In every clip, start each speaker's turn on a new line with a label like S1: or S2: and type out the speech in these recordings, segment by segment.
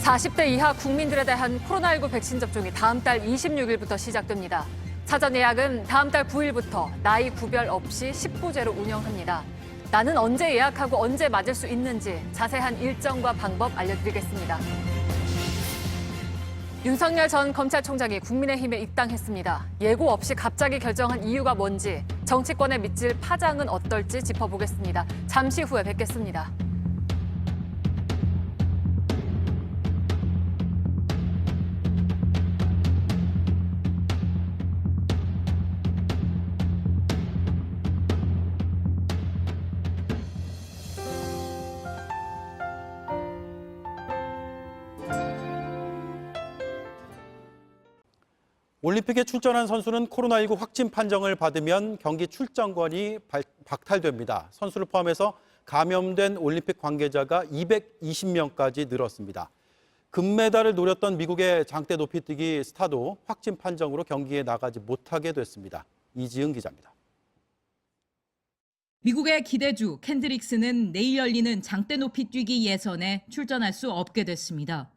S1: 40대 이하 국민들에 대한 코로나19 백신 접종이 다음 달 26일부터 시작됩니다. 사전 예약은 다음 달 9일부터 나이 구별 없이 10부제로 운영합니다. 나는 언제 예약하고 언제 맞을 수 있는지 자세한 일정과 방법 알려드리겠습니다. 윤석열 전 검찰총장이 국민의힘에 입당했습니다. 예고 없이 갑자기 결정한 이유가 뭔지, 정치권에 미칠 파장은 어떨지 짚어보겠습니다. 잠시 후에 뵙겠습니다.
S2: 올림픽에 출전한 선수는 코로나19 확진 판정을 받으면 경기 출전권이 박탈됩니다. 선수를 포함해서 감염된 올림픽 관계자가 220명까지 늘었습니다. 금메달을 노렸던 미국의 장대 높이뛰기 스타도 확진 판정으로 경기에 나가지 못하게 됐습니다. 이지은 기자입니다.
S3: 미국의 기대주 캔드릭스는 내일 열리는 장대 높이뛰기 예선에 출전할 수 없게 됐습니다.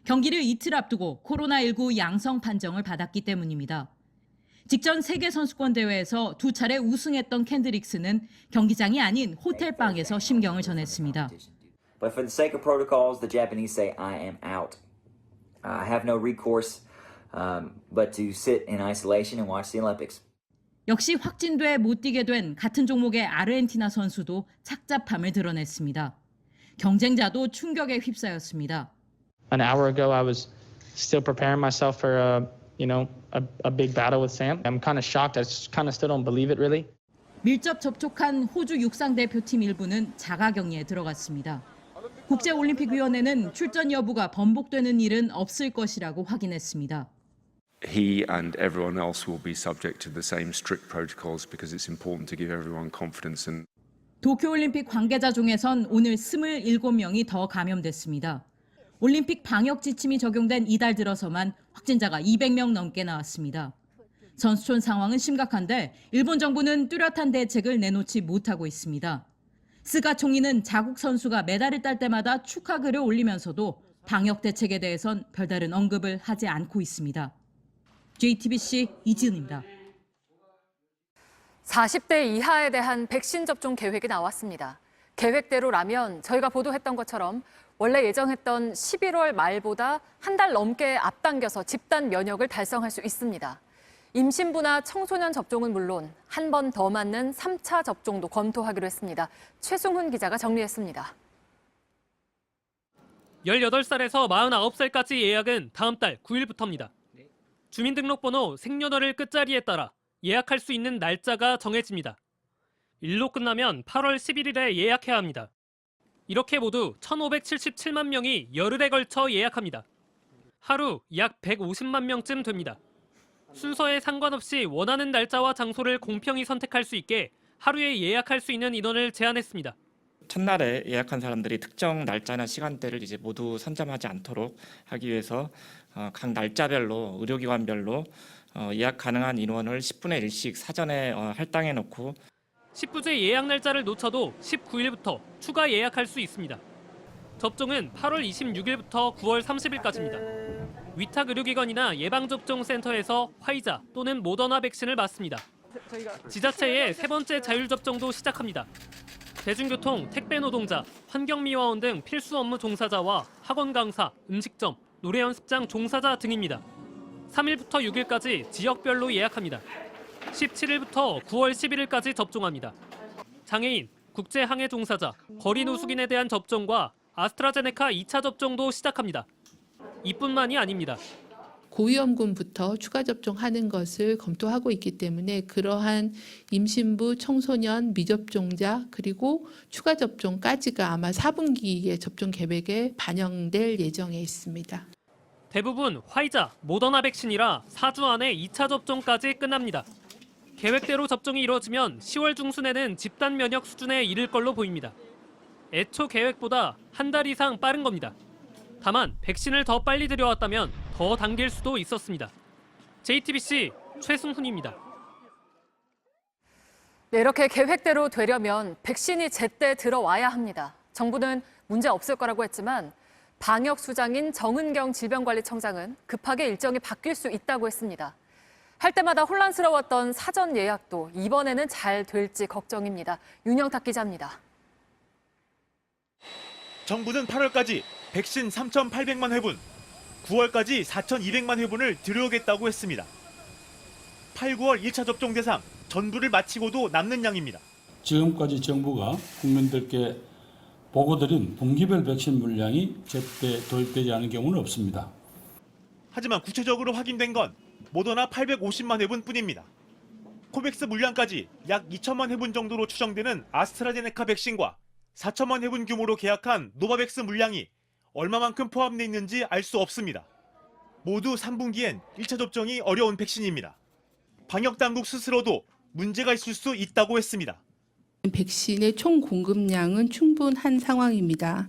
S3: 경기를 이틀 앞두고 코로나19 양성 판정을 받았기 때문입니다. 직전 세계선수권대회에서 두 차례 우승했던 캔드릭스는 경기장이 아닌 호텔방에서 심경을 전했습니다.
S4: But for the sake of protocols, the Japanese say I am out. I have no recourse but to sit in isolation and watch the Olympics.
S3: 역시 확진돼 못 뛰게 된 같은 종목의 아르헨티나 선수도 착잡함을 드러냈습니다. 경쟁자도 충격에 휩싸였습니다.
S5: An hour ago, I was still preparing myself for a big battle with Sam. I'm kind of shocked. I kind of still don't believe it, really.
S3: 밀접 접촉한 호주 육상 대표팀 일부는 자가격리에 들어갔습니다. 국제올림픽위원회는 출전 여부가 번복되는 일은 없을 것이라고 확인했습니다.
S6: He and everyone else will be subject to the same strict protocols because it's important to give everyone confidence.
S3: 도쿄올림픽 관계자 중에선 오늘 27명이 더 감염됐습니다. 올림픽 방역 지침이 적용된 이달 들어서만 확진자가 200명 넘게 나왔습니다. 선수촌 상황은 심각한데 일본 정부는 뚜렷한 대책을 내놓지 못하고 있습니다. 스가 총리는 자국 선수가 메달을 딸 때마다 축하글을 올리면서도 방역 대책에 대해선 별다른 언급을 하지 않고 있습니다. JTBC 이지은입니다.
S1: 40대 이하에 대한 백신 접종 계획이 나왔습니다. 계획대로라면 저희가 보도했던 것처럼 원래 예정했던 11월 말보다 한 달 넘게 앞당겨서 집단 면역을 달성할 수 있습니다. 임신부나 청소년 접종은 물론 한 번 더 맞는 3차 접종도 검토하기로 했습니다. 최승훈 기자가 정리했습니다.
S7: 18살에서 49살까지 예약은 다음 달 9일부터입니다. 주민등록번호 생년월일 끝자리에 따라 예약할 수 있는 날짜가 정해집니다. 일로 끝나면 8월 11일에 예약해야 합니다. 이렇게 모두 1,577만 명이 열흘에 걸쳐 예약합니다. 하루 약 150만 명쯤 됩니다. 순서에 상관없이 원하는 날짜와 장소를 공평히 선택할 수 있게 하루에 예약할 수 있는 인원을 제한했습니다.
S8: 첫날에 예약한 사람들이 특정 날짜나 시간대를 이제 모두 선점하지 않도록 하기 위해서 각 날짜별로 의료기관별로 예약 가능한 인원을 10분의 1씩 사전에 할당해 놓고
S7: 10부제 예약 날짜를 놓쳐도 19일부터 추가 예약할 수 있습니다. 접종은 8월 26일부터 9월 30일까지입니다. 위탁 의료기관이나 예방접종센터에서 화이자 또는 모더나 백신을 맞습니다. 지자체의 세 번째 자율접종도 시작합니다. 대중교통, 택배 노동자, 환경미화원 등 필수 업무 종사자와 학원 강사, 음식점, 노래 연습장 종사자 등입니다. 3일부터 6일까지 지역별로 예약합니다. 17일부터 9월 11일까지 접종합니다. 장애인, 국제항해 종사자, 거리 노숙인에 대한 접종과 아스트라제네카 2차 접종도 시작합니다. 이뿐만이 아닙니다.
S9: 고위험군부터 추가 접종하는 것을 검토하고 있기 때문에 그러한 임신부, 청소년, 미접종자 그리고 추가 접종까지가 아마 4분기의 접종 계획에 반영될 예정에 있습니다.
S7: 대부분 화이자, 모더나 백신이라 4주 안에 2차 접종까지 끝납니다. 계획대로 접종이 이루어지면 10월 중순에는 집단 면역 수준에 이를 걸로 보입니다. 애초 계획보다 한 달 이상 빠른 겁니다. 다만 백신을 더 빨리 들여왔다면 더 당길 수도 있었습니다. JTBC 최승훈입니다.
S1: 네, 이렇게 계획대로 되려면 백신이 제때 들어와야 합니다. 정부는 문제 없을 거라고 했지만 방역수장인 정은경 질병관리청장은 급하게 일정이 바뀔 수 있다고 했습니다. 할 때마다 혼란스러웠던 사전 예약도 이번에는 잘 될지 걱정입니다. 윤영탁 기자입니다.
S10: 정부는 8월까지 백신 3,800만 회분, 9월까지 4,200만 회분을 들여오겠다고 했습니다. 8, 9월 1차 접종 대상 전부를 마치고도 남는 양입니다.
S11: 지금까지 정부가 국민들께 보고드린 분기별 백신 물량이 제때 도입되지 않은 경우는 없습니다.
S10: 하지만 구체적으로 확인된 건 모더나 850만 회분뿐입니다. 코백스 물량까지 약 2천만 회분 정도로 추정되는 아스트라제네카 백신과 4천만 회분 규모로 계약한 노바백스 물량이 얼마만큼 포함되어 있는지 알 수 없습니다. 모두 3분기엔 1차 접종이 어려운 백신입니다. 방역당국 스스로도 문제가 있을 수 있다고 했습니다.
S9: 백신의 총 공급량은 충분한 상황입니다.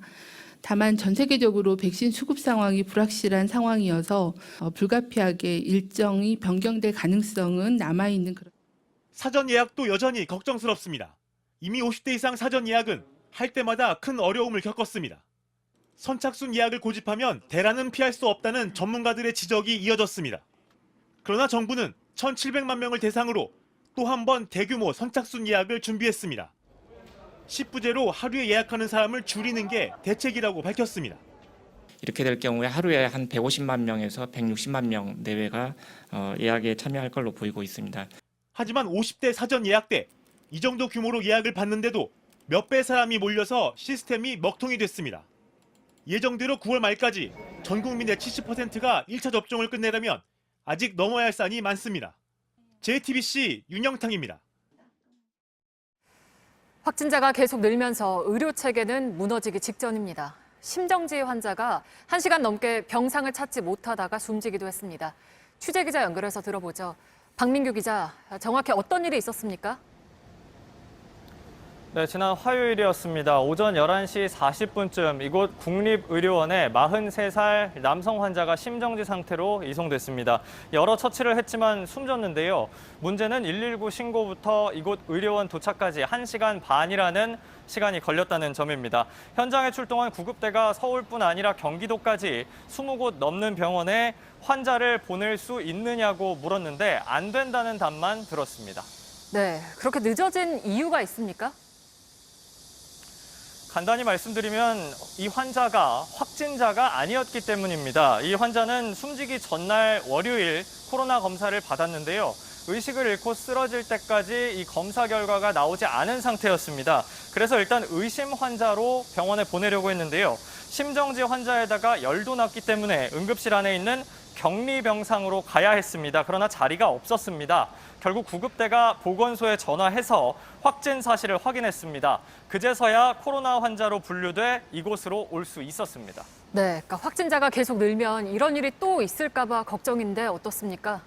S9: 다만 전 세계적으로 백신 수급 상황이 불확실한 상황이어서 불가피하게 일정이 변경될 가능성은 남아있는 그런.
S10: 사전 예약도 여전히 걱정스럽습니다. 이미 50대 이상 사전 예약은 할 때마다 큰 어려움을 겪었습니다. 선착순 예약을 고집하면 대란은 피할 수 없다는 전문가들의 지적이 이어졌습니다. 그러나 정부는 1,700만 명을 대상으로 또 한 번 대규모 선착순 예약을 준비했습니다. 10부제로 하루에 예약하는 사람을 줄이는 게 대책이라고 밝혔습니다.
S8: 이렇게 될 경우에 하루에 한 150만 명에서 160만 명 내외가 예약에 참여할 걸로 보이고 있습니다.
S10: 하지만 50대 사전 예약 때 이 정도 규모로 예약을 받는데도 몇 배 사람이 몰려서 시스템이 먹통이 됐습니다. 예정대로 9월 말까지 전 국민의 70%가 1차 접종을 끝내려면 아직 넘어야 할 산이 많습니다. JTBC 윤영탁입니다.
S1: 확진자가 계속 늘면서 의료 체계는 무너지기 직전입니다. 심정지 환자가 1시간 넘게 병상을 찾지 못하다가 숨지기도 했습니다. 취재 기자 연결해서 들어보죠. 박민규 기자, 정확히 어떤 일이 있었습니까?
S12: 네, 지난 화요일이었습니다. 오전 11시 40분쯤 이곳 국립의료원에 43살 남성 환자가 심정지 상태로 이송됐습니다. 여러 처치를 했지만 숨졌는데요. 문제는 119 신고부터 이곳 의료원 도착까지 1시간 반이라는 시간이 걸렸다는 점입니다. 현장에 출동한 구급대가 서울뿐 아니라 경기도까지 20곳 넘는 병원에 환자를 보낼 수 있느냐고 물었는데 안 된다는 답만 들었습니다.
S1: 네, 그렇게 늦어진 이유가 있습니까?
S12: 간단히 말씀드리면 이 환자가 확진자가 아니었기 때문입니다. 이 환자는 숨지기 전날 월요일 코로나 검사를 받았는데요. 의식을 잃고 쓰러질 때까지 이 검사 결과가 나오지 않은 상태였습니다. 그래서 일단 의심 환자로 병원에 보내려고 했는데요. 심정지 환자에다가 열도 났기 때문에 응급실 안에 있는 격리병상으로 가야 했습니다. 그러나 자리가 없었습니다. 결국 구급대가 보건소에 전화해서 확진 사실을 확인했습니다. 그제서야 코로나 환자로 분류돼 이곳으로 올 수 있었습니다.
S1: 네, 그러니까 확진자가 계속 늘면 이런 일이 또 있을까 봐 걱정인데 어떻습니까?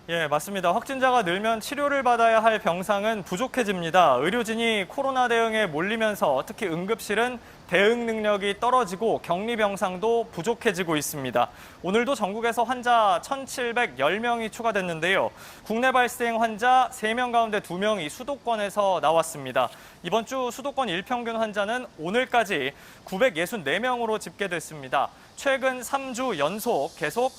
S12: 예, 맞습니다. 확진자가 늘면 치료를 받아야 할 병상은 부족해집니다. 의료진이 코로나 대응에 몰리면서 특히 응급실은 대응 능력이 떨어지고 격리 병상도 부족해지고 있습니다. 오늘도 전국에서 환자 1,710명이 추가됐는데요. 국내 발생 환자 3명 가운데 2명이 수도권에서 나왔습니다. 이번 주 수도권 일평균 환자는 오늘까지 964명으로 집계됐습니다. 최근 3주 연속 계속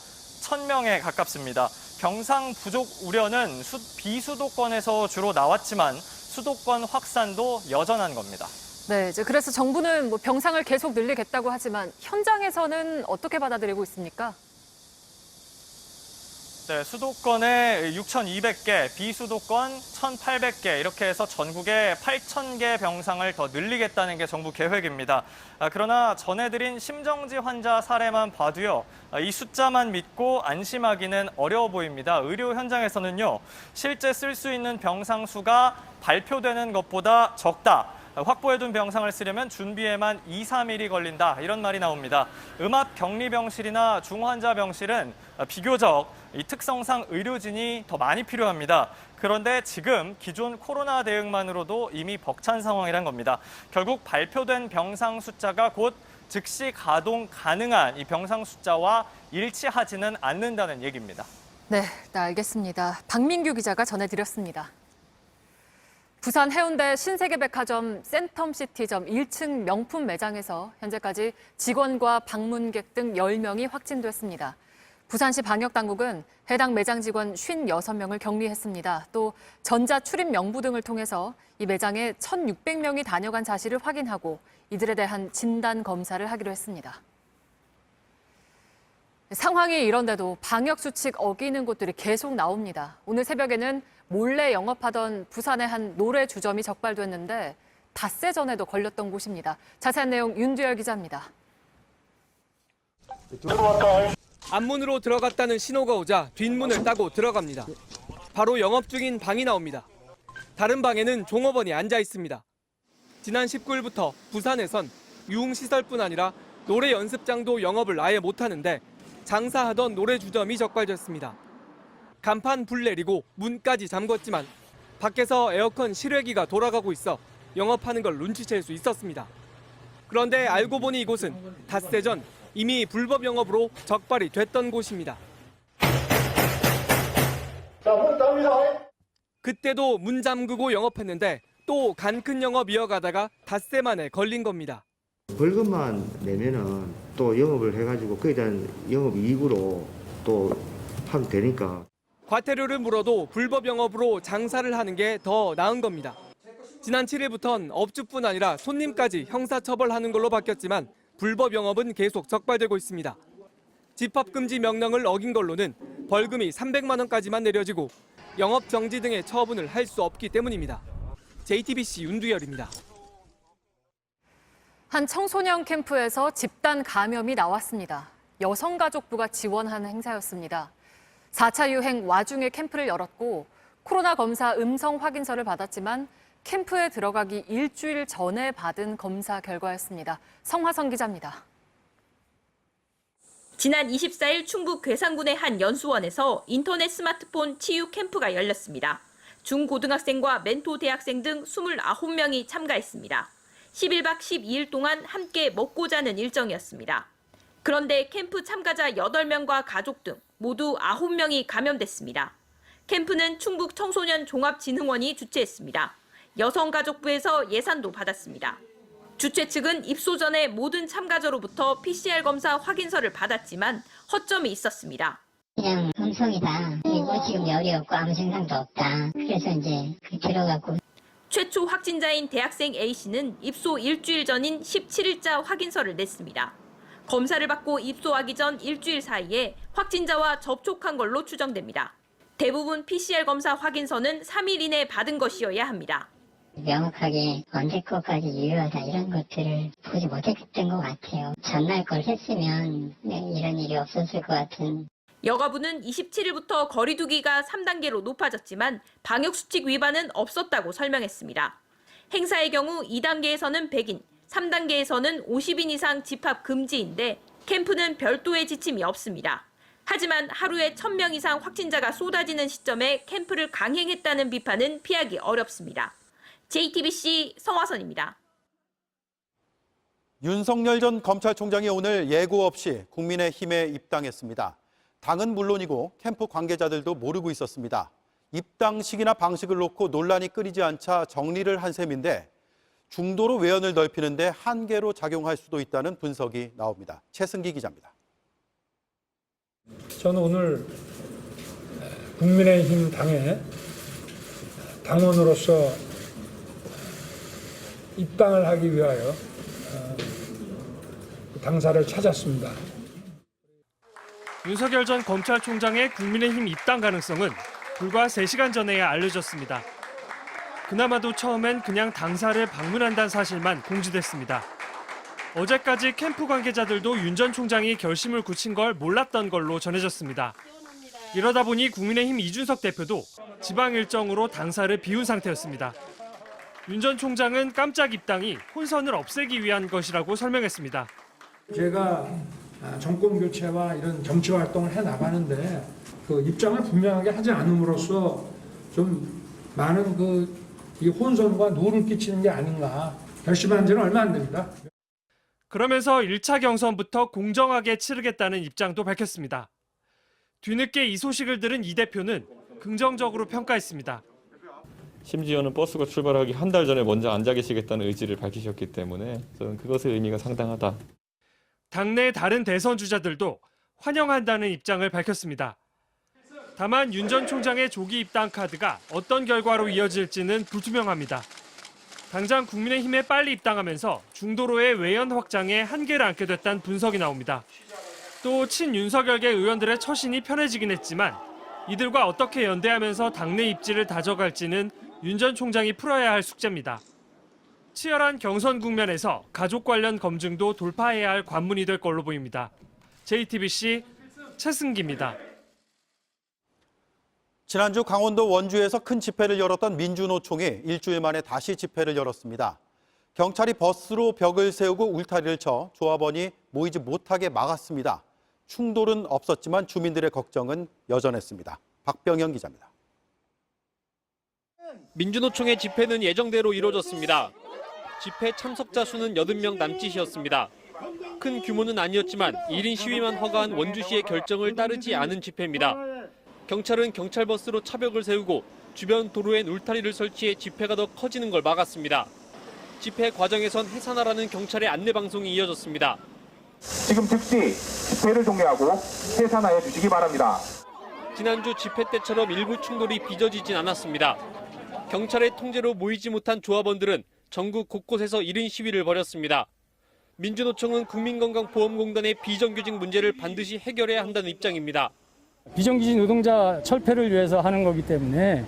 S12: 1,000명에 가깝습니다. 병상 부족 우려는 비수도권에서 주로 나왔지만 수도권 확산도 여전한 겁니다.
S1: 네, 이제 그래서 정부는 병상을 계속 늘리겠다고 하지만 현장에서는 어떻게 받아들이고 있습니까?
S12: 네, 수도권에 6,200개, 비수도권 1,800개 이렇게 해서 전국에 8,000개 병상을 더 늘리겠다는 게 정부 계획입니다. 그러나 전해드린 심정지 환자 사례만 봐도요. 이 숫자만 믿고 안심하기는 어려워 보입니다. 의료 현장에서는요. 실제 쓸 수 있는 병상 수가 발표되는 것보다 적다. 확보해둔 병상을 쓰려면 준비에만 2, 3일이 걸린다. 이런 말이 나옵니다. 음압 격리병실이나 중환자 병실은 비교적 이 특성상 의료진이 더 많이 필요합니다. 그런데 지금 기존 코로나 대응만으로도 이미 벅찬 상황이란 겁니다. 결국 발표된 병상 숫자가 곧 즉시 가동 가능한 이 병상 숫자와 일치하지는 않는다는 얘기입니다.
S1: 네, 알겠습니다. 박민규 기자가 전해드렸습니다. 부산 해운대 신세계백화점 센텀시티점 1층 명품 매장에서 현재까지 직원과 방문객 등 10명이 확진됐습니다. 부산시 방역당국은 해당 매장 직원 56명을 격리했습니다. 또 전자 출입 명부 등을 통해서 이 매장에 1,600명이 다녀간 사실을 확인하고 이들에 대한 진단 검사를 하기로 했습니다. 상황이 이런데도 방역 수칙 어기는 곳들이 계속 나옵니다. 오늘 새벽에는 몰래 영업하던 부산의 한 노래 주점이 적발됐는데 닷새 전에도 걸렸던 곳입니다. 자세한 내용 윤두열 기자입니다.
S13: 앞문으로 들어갔다는 신호가 오자 뒷문을 따고 들어갑니다. 바로 영업 중인 방이 나옵니다. 다른 방에는 종업원이 앉아 있습니다. 지난 19일부터 부산에선 유흥시설뿐 아니라 노래 연습장도 영업을 아예 못하는데 장사하던 노래 주점이 적발됐습니다. 간판 불 내리고 문까지 잠궜지만 밖에서 에어컨 실외기가 돌아가고 있어 영업하는 걸 눈치챌 수 있었습니다. 그런데 알고 보니 이곳은 닷새 전 이미 불법 영업으로 적발이 됐던 곳입니다. 그때도 문 잠그고 영업했는데 또 간큰 영업 이어가다가 닷새 만에 걸린 겁니다.
S14: 벌금만 내면은 또 영업을 해가지고 그에 대한 영업 이익으로 또 하면 되니까.
S13: 과태료를 물어도 불법 영업으로 장사를 하는 게 더 나은 겁니다. 지난 7일부터는 업주뿐 아니라 손님까지 형사처벌하는 걸로 바뀌었지만 불법 영업은 계속 적발되고 있습니다. 집합금지 명령을 어긴 걸로는 벌금이 300만 원까지만 내려지고 영업 정지 등의 처분을 할 수 없기 때문입니다. JTBC 윤두열입니다.
S1: 한 청소년 캠프에서 집단 감염이 나왔습니다. 여성가족부가 지원하는 행사였습니다. 4차 유행 와중에 캠프를 열었고 코로나 검사 음성 확인서를 받았지만 캠프에 들어가기 일주일 전에 받은 검사 결과였습니다. 성화성 기자입니다.
S15: 지난 24일 충북 괴산군의 한 연수원에서 인터넷 스마트폰 치유 캠프가 열렸습니다. 중고등학생과 멘토 대학생 등 29명이 참가했습니다. 11박 12일 동안 함께 먹고 자는 일정이었습니다. 그런데 캠프 참가자 8명과 가족 등 모두 9명이 감염됐습니다. 캠프는 충북 청소년 종합진흥원이 주최했습니다. 여성가족부에서 예산도 받았습니다. 주최 측은 입소 전에 모든 참가자로부터 PCR 검사 확인서를 받았지만 허점이 있었습니다.
S16: 그냥 음성이다. 그리고 지금 열이 없고 아무 증상도 없다. 그래서 이제 들어가고.
S15: 최초 확진자인 대학생 A씨는 입소 일주일 전인 17일자 확인서를 냈습니다. 검사를 받고 입소하기 전 일주일 사이에 확진자와 접촉한 걸로 추정됩니다. 대부분 PCR 검사 확인서는 3일 이내 받은 것이어야 합니다.
S16: 명확하게 언제 거까지 유효하다 이런 것들을 보지 못했던 것 같아요. 전날 걸 했으면 이런 일이 없었을 것 같은.
S15: 여가부는 27일부터 거리두기가 3단계로 높아졌지만 방역수칙 위반은 없었다고 설명했습니다. 행사의 경우 2단계에서는 100인, 3단계에서는 50인 이상 집합 금지인데 캠프는 별도의 지침이 없습니다. 하지만 하루에 1,000명 이상 확진자가 쏟아지는 시점에 캠프를 강행했다는 비판은 피하기 어렵습니다. JTBC 성화선입니다.
S2: 윤석열 전 검찰총장이 오늘 예고 없이 국민의힘에 입당했습니다. 당은 물론이고 캠프 관계자들도 모르고 있었습니다. 입당 시기나 방식을 놓고 논란이 끊이지 않자 정리를 한 셈인데 중도로 외연을 넓히는데 한계로 작용할 수도 있다는 분석이 나옵니다. 최승기 기자입니다.
S11: 저는 오늘 국민의힘 당의 당원으로서 입당을 하기 위하여 당사를 찾았습니다.
S7: 윤석열 전 검찰총장의 국민의힘 입당 가능성은 불과 3시간 전에야 알려졌습니다. 그나마도 처음엔 그냥 당사를 방문한다는 사실만 공지됐습니다. 어제까지 캠프 관계자들도 윤 전 총장이 결심을 굳힌 걸 몰랐던 걸로 전해졌습니다. 이러다 보니 국민의힘 이준석 대표도 지방 일정으로 당사를 비운 상태였습니다. 윤 전 총장은 깜짝 입당이 혼선을 없애기 위한 것이라고 설명했습니다.
S11: 제가 정권 교체와 이런 정치 활동을 해 나가는데 그 입장을 분명하게 하지 않음으로써 좀 많은 이 혼선과 노를 끼치는 게 아닌가. 결심한 지는 얼마 안 됩니다.
S7: 그러면서 1차 경선부터 공정하게 치르겠다는 입장도 밝혔습니다. 뒤늦게 이 소식을 들은 이 대표는 긍정적으로 평가했습니다.
S17: 심지어는 버스가 출발하기 한 달 전에 먼저 앉아 계시겠다는 의지를 밝히셨기 때문에 저는 그것의 의미가 상당하다.
S13: 당내 다른 대선 주자들도 환영한다는 입장을 밝혔습니다. 다만 윤 전 총장의 조기 입당 카드가 어떤 결과로 이어질지는 불투명합니다. 당장 국민의힘에 빨리 입당하면서 중도로의 외연 확장에 한계를 안게 됐다는 분석이 나옵니다. 또 친윤석열계 의원들의 처신이 편해지긴 했지만 이들과 어떻게 연대하면서 당내 입지를 다져갈지는 윤 전 총장이 풀어야 할 숙제입니다. 치열한 경선 국면에서 가족 관련 검증도 돌파해야 할 관문이 될 걸로 보입니다. JTBC 최승기입니다.
S2: 지난주 강원도 원주에서 큰 집회를 열었던 민주노총이 일주일 만에 다시 집회를 열었습니다. 경찰이 버스로 벽을 세우고 울타리를 쳐 조합원이 모이지 못하게 막았습니다. 충돌은 없었지만 주민들의 걱정은 여전했습니다. 박병영 기자입니다.
S13: 민주노총의 집회는 예정대로 이루어졌습니다. 집회 참석자 수는 80명 남짓이었습니다. 큰 규모는 아니었지만 1인 시위만 허가한 원주시의 결정을 따르지 않은 집회입니다. 경찰은 경찰버스로 차벽을 세우고 주변 도로엔 울타리를 설치해 집회가 더 커지는 걸 막았습니다. 집회 과정에선 해산하라는 경찰의 안내 방송이 이어졌습니다.
S18: 지금 즉시 집회를 종료하고 해산하여 주시기 바랍니다.
S13: 지난주 집회 때처럼 일부 충돌이 빚어지진 않았습니다. 경찰의 통제로 모이지 못한 조합원들은 전국 곳곳에서 1인 시위를 벌였습니다. 민주노총은 국민건강보험공단의 비정규직 문제를 반드시 해결해야 한다는 입장입니다.
S19: 비정규직 노동자 철폐를 위해서 하는 거기 때문에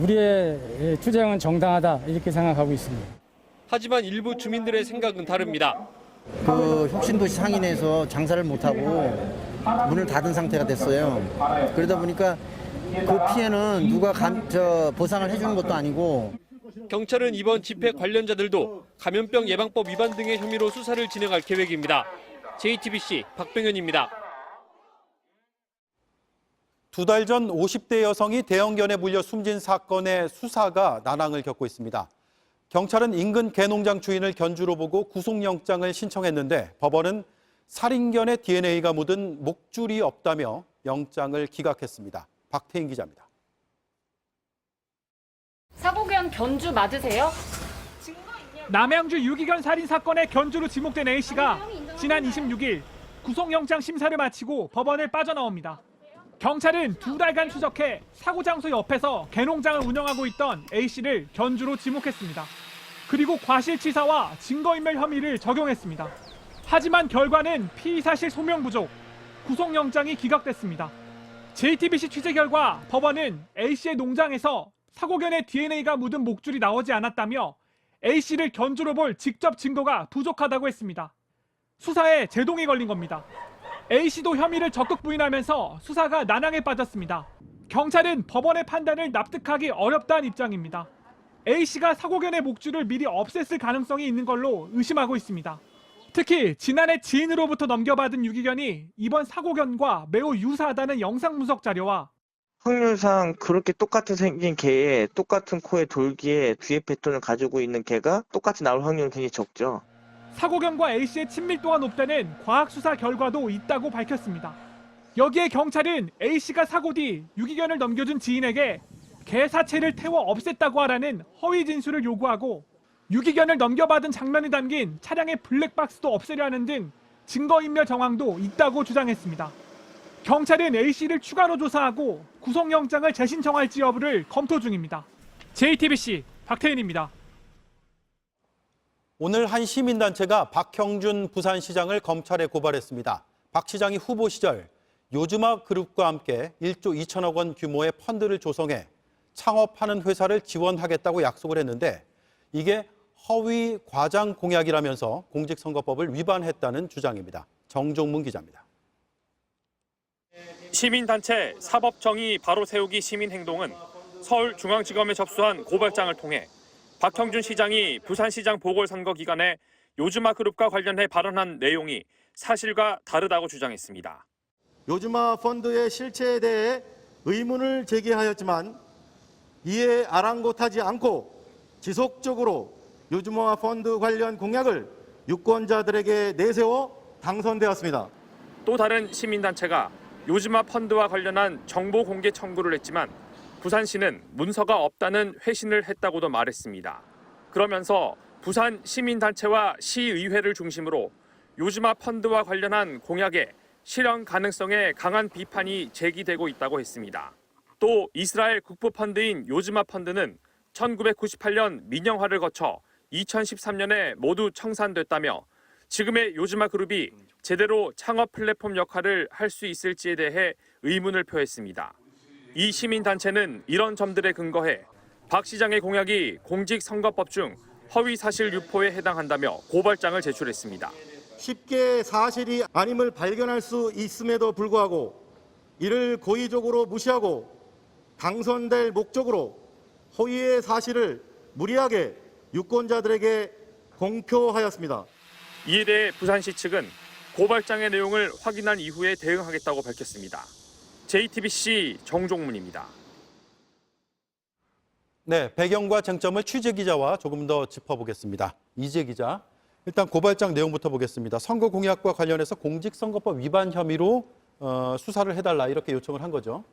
S19: 우리의 투쟁은 정당하다 이렇게 생각하고 있습니다.
S13: 하지만 일부 주민들의 생각은 다릅니다.
S20: 혁신도시 상인에서 장사를 못하고 문을 닫은 상태가 됐어요. 그러다 보니까 그 피해는 누가 보상을 해주는 것도 아니고.
S13: 경찰은 이번 집회 관련자들도 감염병 예방법 위반 등의 혐의로 수사를 진행할 계획입니다. JTBC 박병현입니다.
S2: 2달 전 50대 여성이 대형견에 물려 숨진 사건의 수사가 난항을 겪고 있습니다. 경찰은 인근 개농장 주인을 견주로 보고 구속영장을 신청했는데 법원은 살인견의 DNA가 묻은 목줄이 없다며 영장을 기각했습니다. 박태인 기자입니다.
S1: 사고견 견주 맞으세요?
S13: 남양주 유기견 살인 사건의 견주로 지목된 A씨가 지난 26일 구속영장 심사를 마치고 법원을 빠져나옵니다. 경찰은 2달간 추적해 사고 장소 옆에서 개농장을 운영하고 있던 A씨를 견주로 지목했습니다. 그리고 과실치사와 증거인멸 혐의를 적용했습니다. 하지만 결과는 피의사실 소명 부족, 구속영장이 기각됐습니다. JTBC 취재 결과 법원은 A씨의 농장에서 사고견의 DNA가 묻은 목줄이 나오지 않았다며 A씨를 견주로 볼 직접 증거가 부족하다고 했습니다. 수사에 제동이 걸린 겁니다. A씨도 혐의를 적극 부인하면서 수사가 난항에 빠졌습니다. 경찰은 법원의 판단을 납득하기 어렵다는 입장입니다. A씨가 사고견의 목줄을 미리 없앴을 가능성이 있는 걸로 의심하고 있습니다. 특히 지난해 지인으로부터 넘겨받은 유기견이 이번 사고견과 매우 유사하다는 영상 분석 자료와
S14: 확률상 그렇게 똑같은 생긴 개에 똑같은 코의 돌기에 뒤에 패턴을 가지고 있는 개가 똑같이 나올 확률은 굉장히 적죠.
S13: 사고견과 A씨의 친밀도가 높다는 과학수사 결과도 있다고 밝혔습니다. 여기에 경찰은 A씨가 사고 뒤 유기견을 넘겨준 지인에게 개 사체를 태워 없앴다고 하라는 허위 진술을 요구하고 유기견을 넘겨받은 장면이 담긴 차량의 블랙박스도 없애려 하는 등 증거인멸 정황도 있다고 주장했습니다. 경찰은 A씨를 추가로 조사하고 구속영장을 재신청할지 여부를 검토 중입니다. JTBC 박태인입니다.
S2: 오늘 한 시민단체가 박형준 부산시장을 검찰에 고발했습니다. 박 시장이 후보 시절 요즈마 그룹과 함께 1조 2천억 원 규모의 펀드를 조성해 창업하는 회사를 지원하겠다고 약속을 했는데 이게 허위 과장 공약이라면서 공직선거법을 위반했다는 주장입니다. 정종문 기자입니다.
S21: 시민단체 사법정의 바로 세우기 시민행동은 서울중앙지검에 접수한 고발장을 통해 박형준 시장이 부산시장 보궐선거 기간에 요즈마 그룹과 관련해 발언한 내용이 사실과 다르다고 주장했습니다.
S22: 요즈마 펀드의 실체에 대해 의문을 제기하였지만 이에 아랑곳하지 않고 지속적으로 요즈마 펀드 관련 공약을 유권자들에게 내세워 당선되었습니다.
S21: 또 다른 시민단체가 요즈마 펀드와 관련한 정보 공개 청구를 했지만 부산시는 문서가 없다는 회신을 했다고도 말했습니다. 그러면서 부산 시민단체와 시의회를 중심으로 요즈마 펀드와 관련한 공약의 실현 가능성에 강한 비판이 제기되고 있다고 했습니다. 또 이스라엘 국부펀드인 요즈마 펀드는 1998년 민영화를 거쳐 2013년에 모두 청산됐다며 지금의 요즈마 그룹이 제대로 창업 플랫폼 역할을 할 수 있을지에 대해 의문을 표했습니다. 이 시민단체는 이런 점들에 근거해 박 시장의 공약이 공직선거법 중 허위사실 유포에 해당한다며 고발장을 제출했습니다.
S22: 쉽게 사실이 아님을 발견할 수 있음에도 불구하고 이를 고의적으로 무시하고 당선될 목적으로 허위의 사실을 무리하게 유권자들에게 공표하였습니다.
S21: 이에 대해 부산시 측은 고발장의 내용을 확인한 이후에 대응하겠다고 밝혔습니다. JTBC 정종문입니다.
S2: 네, 배경과 쟁점을 취재 기자와 조금 더 짚어보겠습니다. 이재 기자, 일단 고발장 내용부터 보겠습니다. 선거 공약과 관련해서 공직선거법 위반 혐의로 수사를 해달라 이렇게 요청을 한 거죠.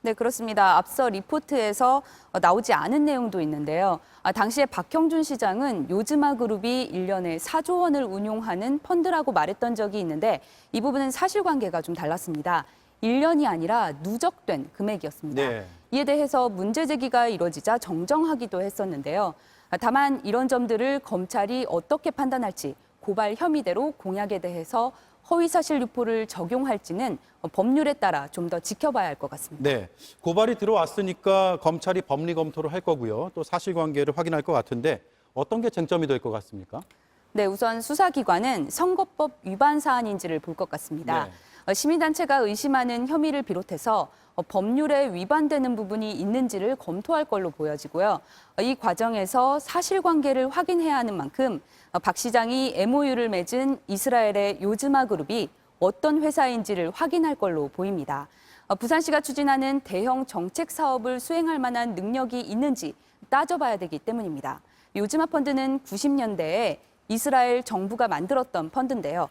S4: 네, 그렇습니다. 앞서 리포트에서 나오지 않은 내용도 있는데요. 당시에 박형준 시장은 요즈마 그룹이 1년에 4조 원을 운용하는 펀드라고 말했던 적이 있는데 이 부분은 사실관계가 좀 달랐습니다. 1년이 아니라 누적된 금액이었습니다.
S2: 네.
S4: 이에 대해서 문제 제기가 이뤄지자 정정하기도 했었는데요. 다만 이런 점들을 검찰이 어떻게 판단할지 고발 혐의대로 공약에 대해서 허위사실 유포를 적용할지는 법률에 따라 좀 더 지켜봐야 할 것 같습니다.
S2: 네, 고발이 들어왔으니까 검찰이 법리 검토를 할 거고요. 또 사실관계를 확인할 것 같은데 어떤 게 쟁점이 될 것 같습니까?
S4: 네, 우선 수사기관은 선거법 위반 사안인지를 볼 것 같습니다.
S2: 네.
S4: 시민단체가 의심하는 혐의를 비롯해서 법률에 위반되는 부분이 있는지를 검토할 걸로 보여지고요. 이 과정에서 사실관계를 확인해야 하는 만큼 박 시장이 MOU를 맺은 이스라엘의 요즈마 그룹이 어떤 회사인지를 확인할 걸로 보입니다. 부산시가 추진하는 대형 정책 사업을 수행할 만한 능력이 있는지 따져봐야 되기 때문입니다. 요즈마 펀드는 90년대에 이스라엘 정부가 만들었던 펀드인데요.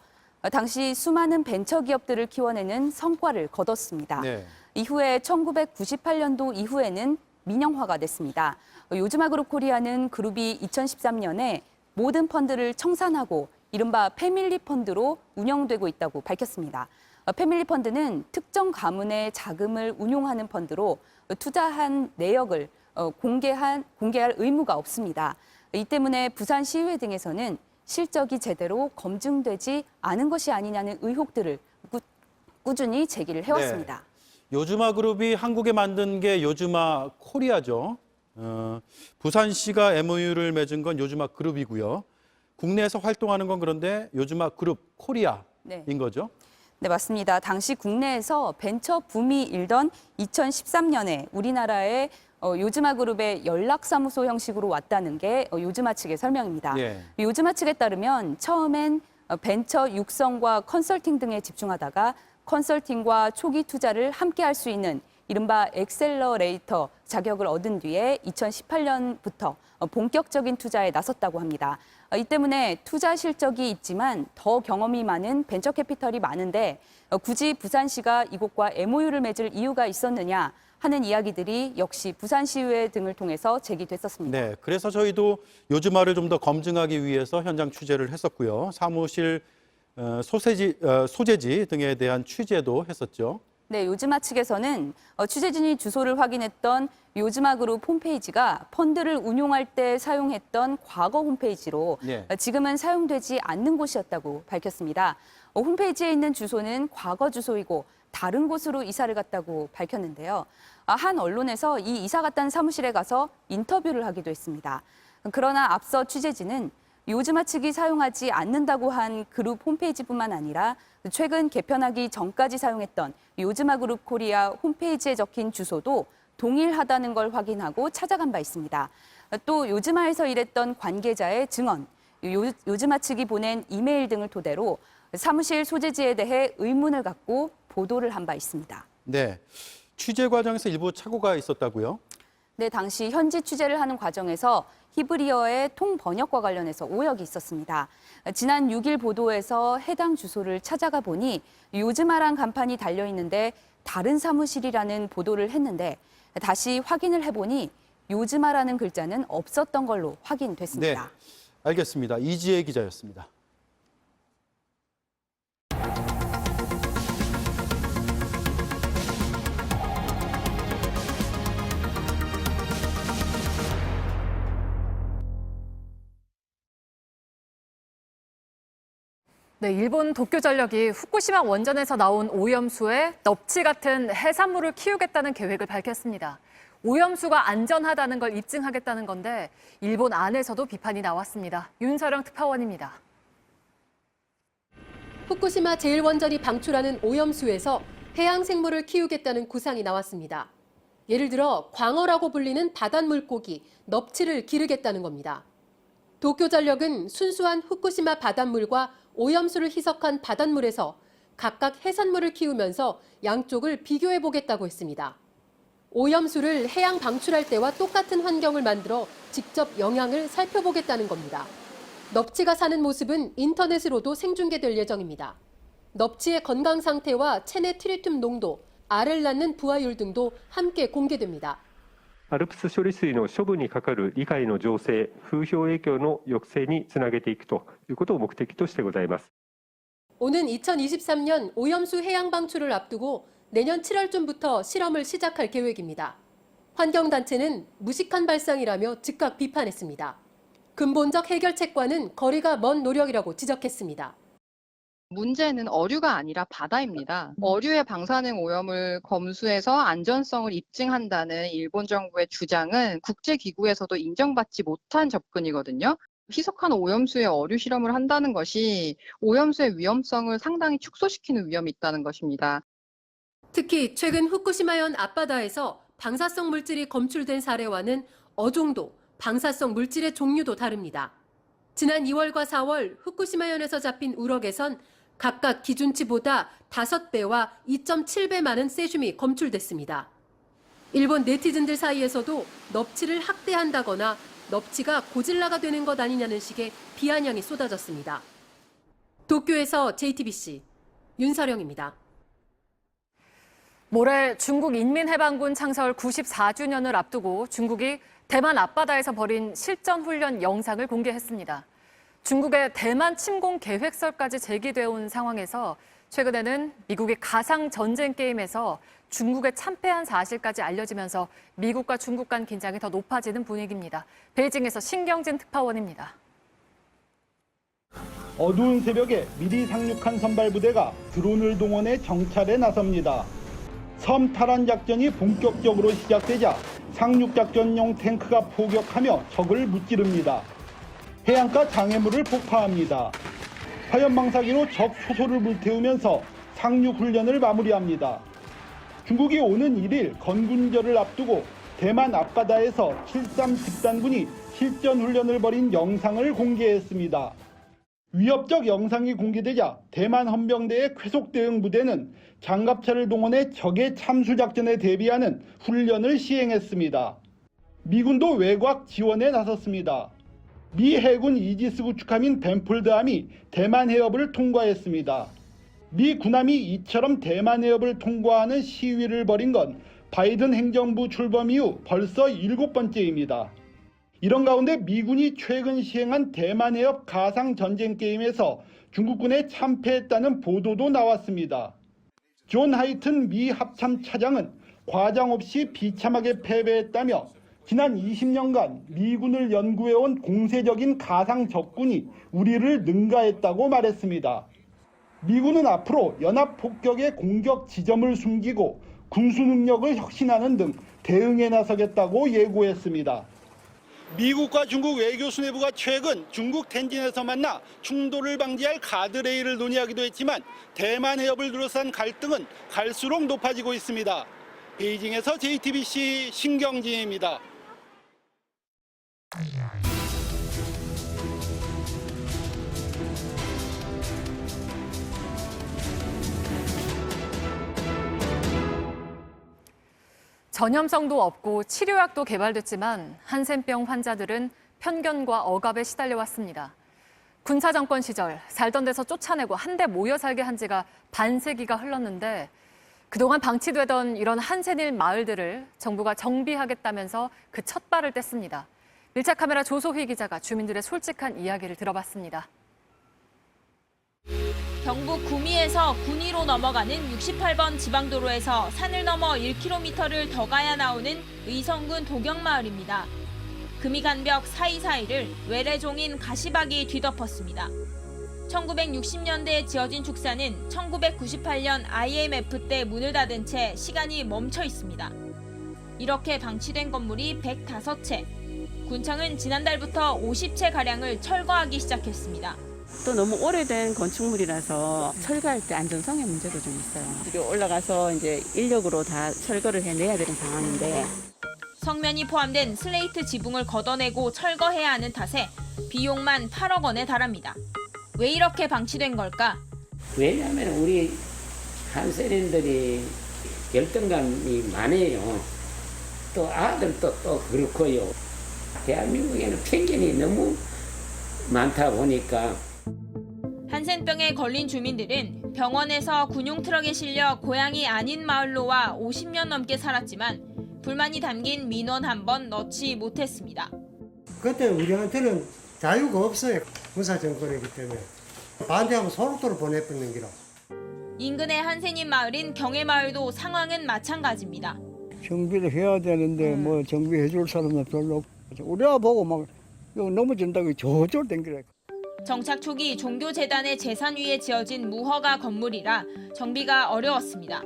S4: 당시 수많은 벤처기업들을 키워내는 성과를 거뒀습니다.
S2: 네.
S4: 이후에 1998년도 이후에는 민영화가 됐습니다. 요즈마 그룹 코리아는 그룹이 2013년에 모든 펀드를 청산하고 이른바 패밀리 펀드로 운영되고 있다고 밝혔습니다. 패밀리 펀드는 특정 가문의 자금을 운용하는 펀드로 투자한 내역을 공개할 의무가 없습니다. 이 때문에 부산시의회 등에서는 실적이 제대로 검증되지 않은 것이 아니냐는 의혹들을 꾸준히 제기를 해왔습니다.
S2: 네. 요즈마 그룹이 한국에 만든 게 요즈마 코리아죠. 부산시가 MOU를 맺은 건 요즈마 그룹이고요. 국내에서 활동하는 건 그런데 요즈마 그룹 코리아인 거죠?
S4: 네, 맞습니다. 당시 국내에서 벤처 붐이 일던 2013년에 우리나라에 요즈마 그룹의 연락사무소 형식으로 왔다는 게 요즈마 측의 설명입니다.
S2: 예.
S4: 요즈마 측에 따르면 처음엔 벤처 육성과 컨설팅 등에 집중하다가 컨설팅과 초기 투자를 함께 할 수 있는 이른바 엑셀러레이터 자격을 얻은 뒤에 2018년부터 본격적인 투자에 나섰다고 합니다. 이 때문에 투자 실적이 있지만 더 경험이 많은 벤처 캐피털이 많은데 굳이 부산시가 이곳과 MOU를 맺을 이유가 있었느냐 하는 이야기들이 역시 부산시의회 등을 통해서 제기됐었습니다.
S2: 네, 그래서 저희도 요즈마를 좀 더 검증하기 위해서 현장 취재를 했었고요. 사무실, 소재지 등에 대한 취재도 했었죠.
S4: 네, 요즈마 측에서는 취재진이 주소를 확인했던 요즈마 그룹 홈페이지가 펀드를 운용할 때 사용했던 과거 홈페이지로
S2: 네.
S4: 지금은 사용되지 않는 곳이었다고 밝혔습니다. 홈페이지에 있는 주소는 과거 주소이고 다른 곳으로 이사를 갔다고 밝혔는데요. 한 언론에서 이 이사 갔다는 사무실에 가서 인터뷰를 하기도 했습니다. 그러나 앞서 취재진은 요즈마 측이 사용하지 않는다고 한 그룹 홈페이지뿐만 아니라 최근 개편하기 전까지 사용했던 요즈마 그룹 코리아 홈페이지에 적힌 주소도 동일하다는 걸 확인하고 찾아간 바 있습니다. 또 요즈마에서 일했던 관계자의 증언, 요즈마 측이 보낸 이메일 등을 토대로 사무실 소재지에 대해 의문을 갖고 보도를 한 바 있습니다.
S2: 네, 취재 과정에서 일부 착오가 있었다고요?
S4: 네, 당시 현지 취재를 하는 과정에서 히브리어의 통번역과 관련해서 오역이 있었습니다. 지난 6일 보도에서 해당 주소를 찾아가 보니 요즈마란 간판이 달려 있는데 다른 사무실이라는 보도를 했는데 다시 확인을 해보니 요즈마라는 글자는 없었던 걸로 확인됐습니다.
S2: 네, 알겠습니다. 이지혜 기자였습니다.
S1: 네, 일본 도쿄전력이 후쿠시마 원전에서 나온 오염수에 넙치 같은 해산물을 키우겠다는 계획을 밝혔습니다. 오염수가 안전하다는 걸 입증하겠다는 건데 일본 안에서도 비판이 나왔습니다. 윤서령 특파원입니다.
S5: 후쿠시마 제1원전이 방출하는 오염수에서 해양 생물을 키우겠다는 구상이 나왔습니다. 예를 들어 광어라고 불리는 바닷물고기, 넙치를 기르겠다는 겁니다. 도쿄전력은 순수한 후쿠시마 바닷물과 오염수를 희석한 바닷물에서 각각 해산물을 키우면서 양쪽을 비교해 보겠다고 했습니다. 오염수를 해양 방출할 때와 똑같은 환경을 만들어 직접 영향을 살펴보겠다는 겁니다. 넙치가 사는 모습은 인터넷으로도 생중계될 예정입니다. 넙치의 건강 상태와 체내 트리튬 농도, 알을 낳는 부화율 등도 함께 공개됩니다.
S6: ALPS処理水の処分にかかる理解の醸成、風評影響の抑制につなげていくということを目的としてございます。
S5: 오는 2023년 오염수 해양 방출을 앞두고 내년 7월쯤부터 실험을 시작할 계획입니다. 환경단체는 무식한 발상이라며 즉각 비판했습니다. 근본적 해결책과는 거리가 먼 노력이라고 지적했습니다.
S23: 문제는 어류가 아니라 바다입니다. 어류의 방사능 오염을 검수해서 안전성을 입증한다는 일본 정부의 주장은 국제기구에서도 인정받지 못한 접근이거든요. 희석한 오염수에 어류 실험을 한다는 것이 오염수의 위험성을 상당히 축소시키는 위험이 있다는 것입니다.
S5: 특히 최근 후쿠시마현 앞바다에서 방사성 물질이 검출된 사례와는 어종도, 방사성 물질의 종류도 다릅니다. 지난 2월과 4월 후쿠시마현에서 잡힌 우럭에선 각각 기준치보다 5배와 2.7배 많은 세슘이 검출됐습니다. 일본 네티즌들 사이에서도 넙치를 학대한다거나 넙치가 고질라가 되는 것 아니냐는 식의 비아냥이 쏟아졌습니다. 도쿄에서 JTBC 윤서령입니다.
S1: 모레 중국 인민해방군 창설 94주년을 앞두고 중국이 대만 앞바다에서 벌인 실전훈련 영상을 공개했습니다. 중국의 대만 침공 계획설까지 제기되어 온 상황에서 최근에는 미국이 가상 전쟁 게임에서 중국에 참패한 사실까지 알려지면서 미국과 중국 간 긴장이 더 높아지는 분위기입니다. 베이징에서 신경진 특파원입니다.
S24: 어두운 새벽에 미리 상륙한 선발부대가 드론을 동원해 정찰에 나섭니다. 섬 탈환 작전이 본격적으로 시작되자 상륙작전용 탱크가 포격하며 적을 무찌릅니다. 해안가 장애물을 폭파합니다. 화염방사기로 적 초소를 불태우면서 상륙훈련을 마무리합니다. 중국이 오는 1일 건군절을 앞두고 대만 앞바다에서 73 집단군이 실전훈련을 벌인 영상을 공개했습니다. 위협적 영상이 공개되자 대만 헌병대의 쾌속 대응 부대는 장갑차를 동원해 적의 참수작전에 대비하는 훈련을 시행했습니다. 미군도 외곽 지원에 나섰습니다. 미 해군 이지스 구축함인 벤폴드함이 대만 해협을 통과했습니다. 미 군함이 이처럼 대만 해협을 통과하는 시위를 벌인 건 바이든 행정부 출범 이후 벌써 7번째입니다. 이런 가운데 미군이 최근 시행한 대만 해협 가상 전쟁 게임에서 중국군에 참패했다는 보도도 나왔습니다. 존 하이튼 미 합참 차장은 과장 없이 비참하게 패배했다며 지난 20년간 미군을 연구해온 공세적인 가상 적군이 우리를 능가했다고 말했습니다. 미군은 앞으로 연합 폭격의 공격 지점을 숨기고 군수 능력을 혁신하는 등 대응에 나서겠다고 예고했습니다. 미국과 중국 외교 수뇌부가 최근 중국 텐진에서 만나 충돌을 방지할 가드레일을 논의하기도 했지만 대만 해협을 둘러싼 갈등은 갈수록 높아지고 있습니다. 베이징에서 JTBC 신경진입니다.
S1: 전염성도 없고 치료약도 개발됐지만 한센병 환자들은 편견과 억압에 시달려왔습니다. 군사 정권 시절 살던 데서 쫓아내고 한데 모여 살게 한 지가 반세기가 흘렀는데 그동안 방치되던 이런 한센일 마을들을 정부가 정비하겠다면서 그 첫 발을 뗐습니다. 밀착 카메라 조소희 기자가 주민들의 솔직한 이야기를 들어봤습니다.
S15: 경북 구미에서 군위로 넘어가는 68번 지방도로에서 산을 넘어 1km를 더 가야 나오는 의성군 도경마을입니다. 금이간벽 사이사이를 외래종인 가시박이 뒤덮었습니다. 1960년대에 지어진 축사는 1998년 IMF 때 문을 닫은 채 시간이 멈춰 있습니다. 이렇게 방치된 건물이 105채. 군청은 지난달부터 50채가량을 철거하기 시작했습니다.
S3: 또 너무 오래된 건축물이라서 철거할 때 안전성의 문제도 좀 있어요. 뒤로 올라가서 이제 인력으로 다 철거를 해내야 되는 상황인데
S15: 성면이 포함된 슬레이트 지붕을 걷어내고 철거해야 하는 탓에 비용만 8억 원에 달합니다. 왜 이렇게 방치된 걸까?
S3: 왜냐하면 우리 한센인들이 열등감이 많아요. 또 아들도 또 그렇고요. 대한민국에는 편견이 너무 많다 보니까
S15: 한센병에 걸린 주민들은 병원에서 군용 트럭에 실려 고향이 아닌 마을로 와 50년 넘게 살았지만 불만이 담긴 민원 한 번 넣지 못했습니다.
S8: 그때 우리한테는 자유가 없어요. 군사 정권이기 때문에 반대하면 소록도로 보내버리는 기라.
S15: 인근의 한센인 마을인 경해마을도 상황은 마찬가지입니다.
S9: 정비를 해야 되는데 뭐 정비해 줄 사람은 별로 없고 우리가 보고 막 넘어진다고 저절 댕기래.
S15: 정착 초기 종교재단의 재산 위에 지어진 무허가 건물이라 정비가 어려웠습니다.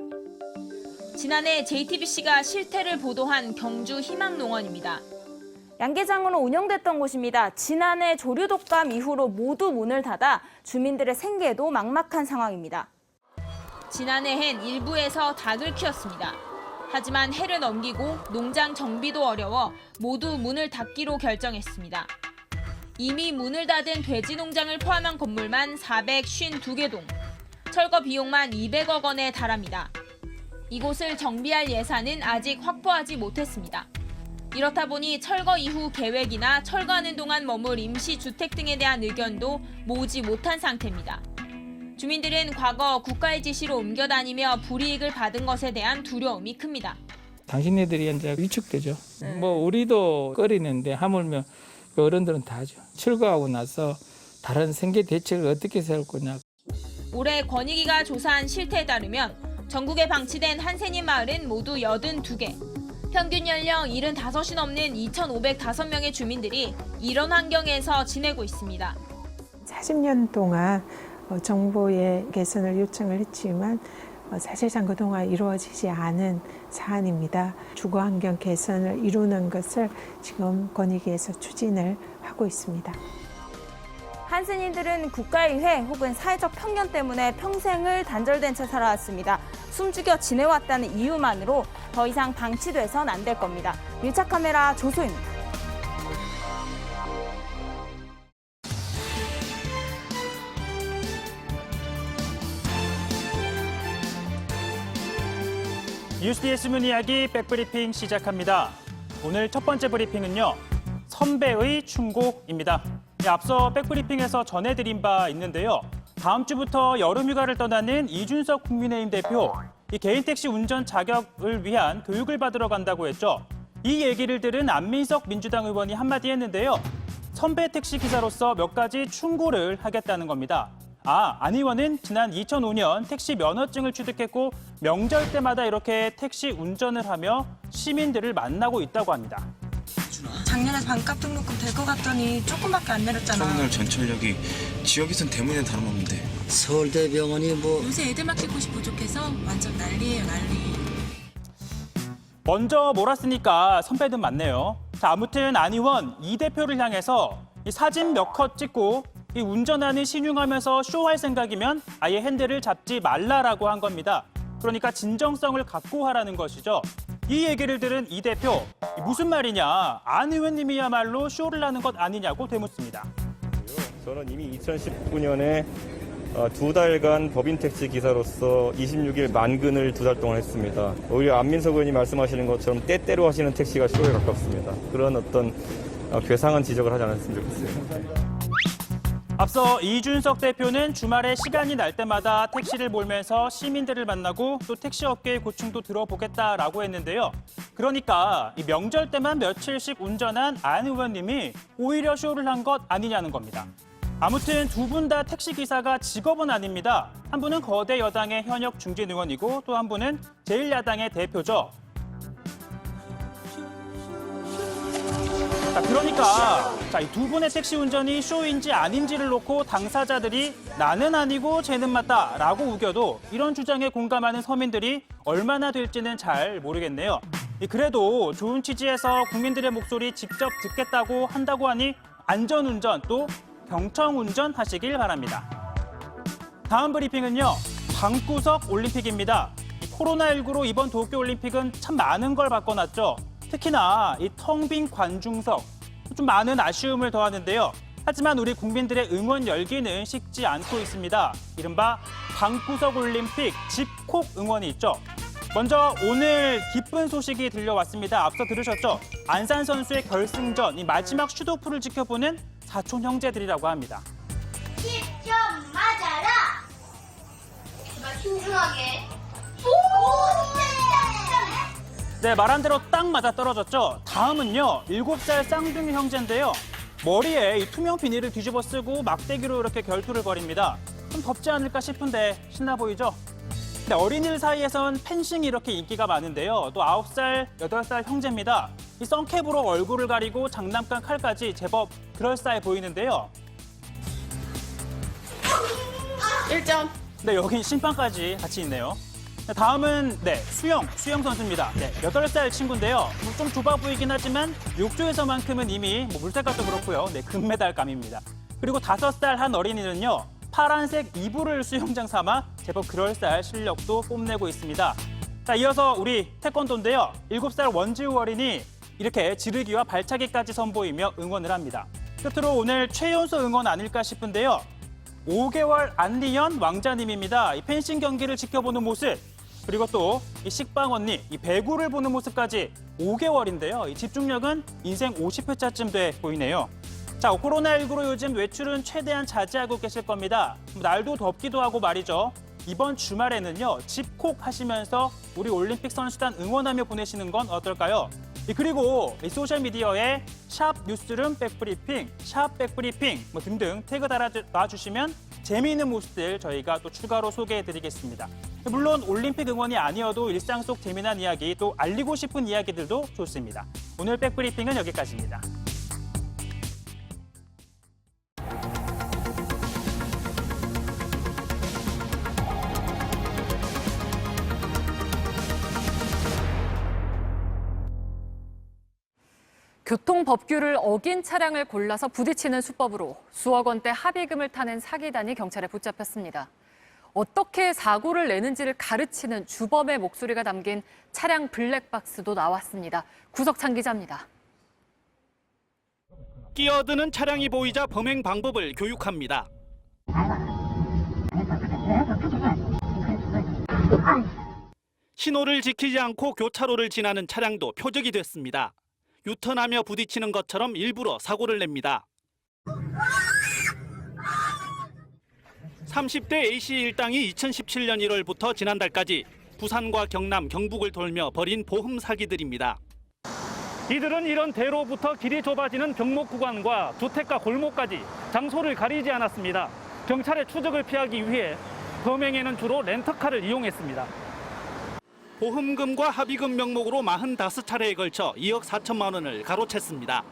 S15: 지난해 JTBC가 실태를 보도한 경주 희망농원입니다.
S10: 양계장으로 운영됐던 곳입니다. 지난해 조류 독감 이후로 모두 문을 닫아 주민들의 생계도 막막한 상황입니다.
S15: 지난해엔 일부에서 닭을 키웠습니다. 하지만 해를 넘기고 농장 정비도 어려워 모두 문을 닫기로 결정했습니다. 이미 문을 닫은 돼지 농장을 포함한 건물만 452개 동, 철거 비용만 200억 원에 달합니다. 이곳을 정비할 예산은 아직 확보하지 못했습니다. 이렇다 보니 철거 이후 계획이나 철거하는 동안 머물 임시주택 등에 대한 의견도 모으지 못한 상태입니다. 주민들은 과거 국가의 지시로 옮겨다니며 불이익을 받은 것에 대한 두려움이 큽니다.
S25: 당신네들이 이제 위축되죠. 뭐 우리도 꺼리는데 하물며 어른들은 다 하죠. 철거하고 나서 다른 생계 대책을 어떻게 세울 거냐.
S15: 올해 권익위가 조사한 실태에 따르면 전국에 방치된 한센인 마을은 모두 82개. 평균 연령 75이 넘는 2,505명의 주민들이 이런 환경에서 지내고 있습니다.
S26: 40년 동안 정부의 개선을 요청을 했지만 사실상 그동안 이루어지지 않은 사안입니다. 주거환경 개선을 이루는 것을 지금 권익위에서 추진을 하고 있습니다.
S10: 한센인들은 국가의회 혹은 사회적 편견 때문에 평생을 단절된 채 살아왔습니다. 숨죽여 지내왔다는 이유만으로 더 이상 방치돼선 안 될 겁니다. 밀착 카메라 조소입니다.
S27: 뉴스디의 숨은 이야기 백브리핑 시작합니다. 오늘 첫 번째 브리핑은요. 선배의 충고입니다. 앞서 백브리핑에서 전해드린 바 있는데요. 다음 주부터 여름휴가를 떠나는 이준석 국민의힘 대표, 이 개인 택시 운전 자격을 위한 교육을 받으러 간다고 했죠. 이 얘기를 들은 안민석 민주당 의원이 한마디 했는데요. 선배 택시 기사로서 몇 가지 충고를 하겠다는 겁니다. 안 의원은 지난 2005년 택시 면허증을 취득했고 명절 때마다 이렇게 택시 운전을 하며 시민들을 만나고 있다고 합니다.
S28: 작년에 반값 등록금 될 것 같더니 조금밖에 안 내렸잖아.
S29: 터미널 전철역이 지역에선 대문에 다름없는데. 서울대병원이 뭐.
S28: 요새 애들 맡길 곳이 부족해서 완전 난리예요, 난리.
S27: 먼저 몰았으니까 선배든 맞네요. 자, 아무튼 안 의원 이 대표를 향해서 이 사진 몇 컷 찍고 이 운전하는 신용하면서 쇼할 생각이면 아예 핸들을 잡지 말라라고 한 겁니다. 그러니까 진정성을 갖고 하라는 것이죠. 이 얘기를 들은 이 대표, 무슨 말이냐, 안 의원님이야말로 쇼를 하는 것 아니냐고 되묻습니다.
S30: 저는 이미 2019년에
S7: 두 달간 법인 택시 기사로서 26일 만근을 2달 동안 했습니다. 오히려 안민석 의원이 말씀하시는 것처럼 때때로 하시는 택시가 쇼에 가깝습니다. 그런 어떤 괴상한 지적을 하지 않았으면 좋겠어요.
S27: 앞서 이준석 대표는 주말에 시간이 날 때마다 택시를 몰면서 시민들을 만나고 또 택시업계의 고충도 들어보겠다라고 했는데요. 그러니까 이 명절 때만 며칠씩 운전한 안 의원님이 오히려 쇼를 한 것 아니냐는 겁니다. 아무튼 두 분 다 택시기사가 직업은 아닙니다. 한 분은 거대 여당의 현역 중진 의원이고 또 한 분은 제1야당의 대표죠. 자, 그러니까 이 두 분의 택시 운전이 쇼인지 아닌지를 놓고 당사자들이 나는 아니고 쟤는 맞다라고 우겨도 이런 주장에 공감하는 서민들이 얼마나 될지는 잘 모르겠네요. 그래도 좋은 취지에서 국민들의 목소리 직접 듣겠다고 한다고 하니 안전운전 또 경청운전 하시길 바랍니다. 다음 브리핑은요. 방구석 올림픽입니다. 코로나19로 이번 도쿄올림픽은 참 많은 걸 바꿔놨죠. 특히나 이 텅 빈 관중석, 좀 많은 아쉬움을 더하는데요. 하지만 우리 국민들의 응원 열기는 식지 않고 있습니다. 이른바 방구석 올림픽 집콕 응원이 있죠. 먼저 오늘 기쁜 소식이 들려왔습니다. 앞서 들으셨죠? 안산 선수의 결승전, 이 마지막 슛오프를 지켜보는 사촌 형제들이라고 합니다.
S11: 10점 맞아라! 제발 신중하게.
S27: 네, 말한 대로 딱 맞아 떨어졌죠. 다음은요, 7살 쌍둥이 형제인데요. 머리에 이 투명 비닐을 뒤집어 쓰고 막대기로 이렇게 결투를 벌입니다. 좀 덥지 않을까 싶은데 신나 보이죠? 근데 어린이들 사이에선 펜싱이 이렇게 인기가 많은데요. 또 9살, 8살 형제입니다. 이 선캡으로 얼굴을 가리고 장난감 칼까지 제법 그럴싸해 보이는데요.
S11: 1점.
S27: 네, 여기 심판까지 같이 있네요. 다음은 수영 선수입니다. 8살 친구인데요. 좀 좁아 보이긴 하지만 욕조에서만큼은 이미 물색깔도 그렇고요. 금메달감입니다. 그리고 5살 한 어린이는요. 파란색 이불을 수영장 삼아 제법 그럴싸할 실력도 뽐내고 있습니다. 자, 이어서 우리 태권도인데요. 7살 원지우 어린이 이렇게 지르기와 발차기까지 선보이며 응원을 합니다. 끝으로 오늘 최연소 응원 아닐까 싶은데요. 5개월 안리연 왕자님입니다. 이 펜싱 경기를 지켜보는 모습, 그리고 또 이 식빵 언니, 이 배구를 보는 모습까지 5개월인데요. 이 집중력은 인생 50회차쯤 돼 보이네요. 자, 코로나19로 요즘 외출은 최대한 자제하고 계실 겁니다. 날도 덥기도 하고 말이죠. 이번 주말에는요, 집콕 하시면서 우리 올림픽 선수단 응원하며 보내시는 건 어떨까요? 그리고 소셜미디어에 샵 뉴스룸 백브리핑, 샵 백브리핑 등등 태그 달아주시면 재미있는 모습들 저희가 또 추가로 소개해드리겠습니다. 물론 올림픽 응원이 아니어도 일상 속 재미난 이야기 또 알리고 싶은 이야기들도 좋습니다. 오늘 백브리핑은 여기까지입니다.
S1: 교통법규를 어긴 차량을 골라서 부딪히는 수법으로 수억 원대 합의금을 타는 사기단이 경찰에 붙잡혔습니다. 어떻게 사고를 내는지를 가르치는 주범의 목소리가 담긴 차량 블랙박스도 나왔습니다. 구석찬 기자입니다.
S12: 끼어드는 차량이 보이자 범행 방법을 교육합니다. 신호를 지키지 않고 교차로를 지나는 차량도 표적이 됐습니다. 유턴하며 부딪히는 것처럼 일부러 사고를 냅니다. 30대 A씨 일당이 2017년 1월부터 지난달까지 부산과 경남, 경북을 돌며 벌인 보험 사기들입니다. 이들은 이런 대로부터 길이 좁아지는 병목 구간과 주택가 골목까지 장소를 가리지 않았습니다. 경찰의 추적을 피하기 위해 범행에는 주로 렌터카를 이용했습니다. 보험금과 합의금 명목으로 45차례에 걸쳐 2억 4천만 원을 가로챘습니다.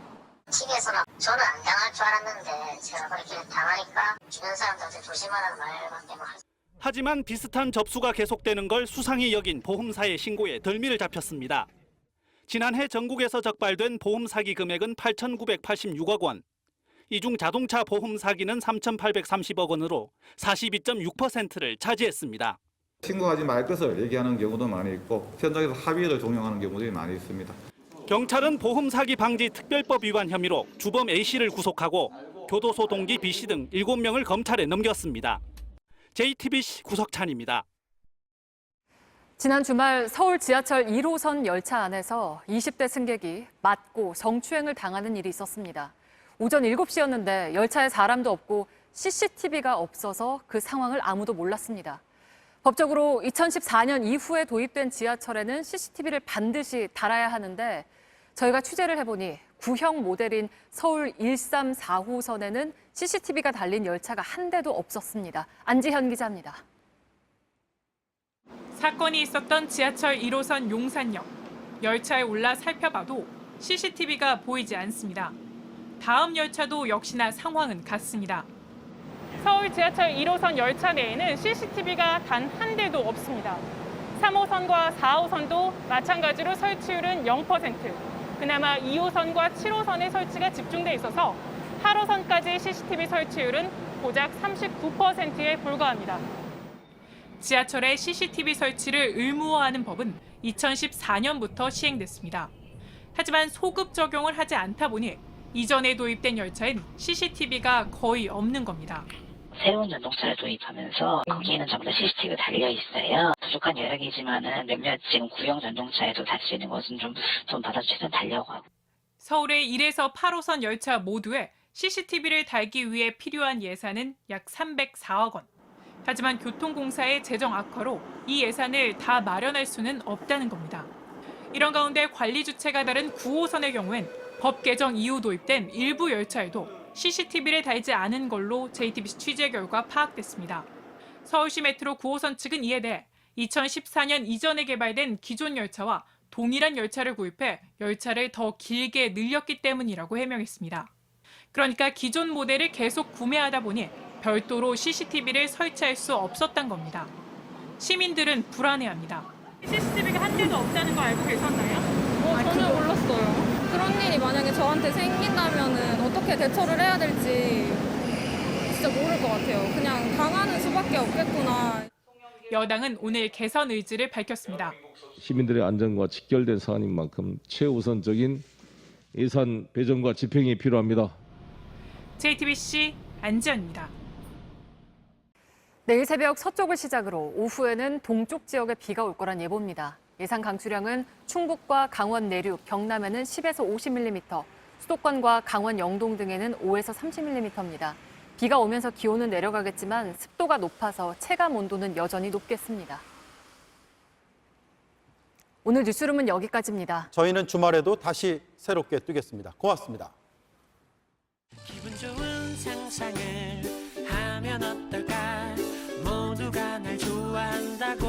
S11: TV에서는 저는 안 당할 줄 알았는데 제가 그렇게 당하니까 주변 사람들한테 조심하라는 말밖에 뭐 할 수.
S12: 하지만 비슷한 접수가 계속되는 걸 수상히 여긴 보험사의 신고에 덜미를 잡혔습니다. 지난해 전국에서 적발된 보험 사기 금액은 8,986억 원. 이 중 자동차 보험 사기는 3,830억 원으로 42.6%를 차지했습니다.
S14: 신고하지 말 것을 얘기하는 경우도 많이 있고 현장에서 합의를 종용하는 경우들이 많이 있습니다.
S12: 경찰은 보험 사기 방지 특별법 위반 혐의로 주범 A씨를 구속하고 교도소 동기 B씨 등 7명을 검찰에 넘겼습니다. JTBC 구석찬입니다.
S1: 지난 주말 서울 지하철 1호선 열차 안에서 20대 승객이 맞고 성추행을 당하는 일이 있었습니다. 오전 7시였는데 열차에 사람도 없고 CCTV가 없어서 그 상황을 아무도 몰랐습니다. 법적으로 2014년 이후에 도입된 지하철에는 CCTV를 반드시 달아야 하는데 저희가 취재를 해보니 구형 모델인 서울 134호선에는 CCTV가 달린 열차가 한 대도 없었습니다. 안지현 기자입니다.
S4: 사건이 있었던 지하철 1호선 용산역. 열차에 올라 살펴봐도 CCTV가 보이지 않습니다. 다음 열차도 역시나 상황은 같습니다. 서울 지하철 1호선 열차 내에는 CCTV가 단 한 대도 없습니다. 3호선과 4호선도 마찬가지로 설치율은 0%. 그나마 2호선과 7호선의 설치가 집중돼 있어서 8호선까지의 CCTV 설치율은 고작 39%에 불과합니다. 지하철의 CCTV 설치를 의무화하는 법은 2014년부터 시행됐습니다. 하지만 소급 적용을 하지 않다 보니 이전에 도입된 열차엔 CCTV가 거의 없는 겁니다.
S11: 새로운 전동차를 도입하면서 거기에는 전부 다 CCTV가 달려 있어요. 부족한 여력이지만은 몇몇 지금 구형 전동차에도 달 수 있는 것은 좀 받아 최대한 달려고 하고.
S4: 서울의 1에서 8호선 열차 모두에 CCTV를 달기 위해 필요한 예산은 약 304억 원. 하지만 교통공사의 재정 악화로 이 예산을 다 마련할 수는 없다는 겁니다. 이런 가운데 관리 주체가 다른 9호선의 경우엔 법 개정 이후 도입된 일부 열차에도 CCTV를 달지 않은 걸로 JTBC 취재 결과 파악됐습니다. 서울시 메트로 9호선 측은 이에 대해 2014년 이전에 개발된 기존 열차와 동일한 열차를 구입해 열차를 더 길게 늘렸기 때문이라고 해명했습니다. 그러니까 기존 모델을 계속 구매하다 보니 별도로 CCTV를 설치할 수 없었던 겁니다. 시민들은 불안해합니다. CCTV가 한 대도 없다는 거 알고 계셨나요?
S13: 전혀 몰랐어요. 그런 일이 만약에 저한테 생긴다면 어떻게 대처를 해야 될지 진짜 모를 것 같아요. 그냥 당하는 수밖에 없겠구나.
S4: 여당은 오늘 개선 의지를 밝혔습니다.
S16: 시민들의 안전과 직결된 사안인 만큼 최우선적인 예산 배정과 집행이 필요합니다.
S4: JTBC 안지현입니다.
S1: 내일 새벽 서쪽을 시작으로 오후에는 동쪽 지역에 비가 올 거란 예보입니다. 예상 강수량은 충북과 강원 내륙, 경남에는 10에서 50mm, 수도권과 강원 영동 등에는 5에서 30mm입니다. 비가 오면서 기온은 내려가겠지만 습도가 높아서 체감 온도는 여전히 높겠습니다. 오늘 뉴스룸은 여기까지입니다.
S2: 저희는 주말에도 다시 새롭게 뜨겠습니다. 고맙습니다.
S17: 기분 좋은 상상을 하면 어떨까? 모두가 날 좋아한다고.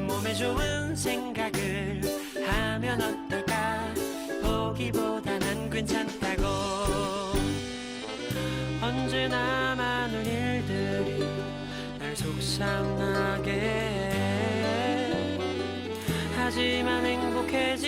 S17: 몸에 좋은 생각을 하면 어떨까? 보기보다 난 괜찮다고. 언제나 많은 일들이 날 속상하게 해. 하지만 행복해지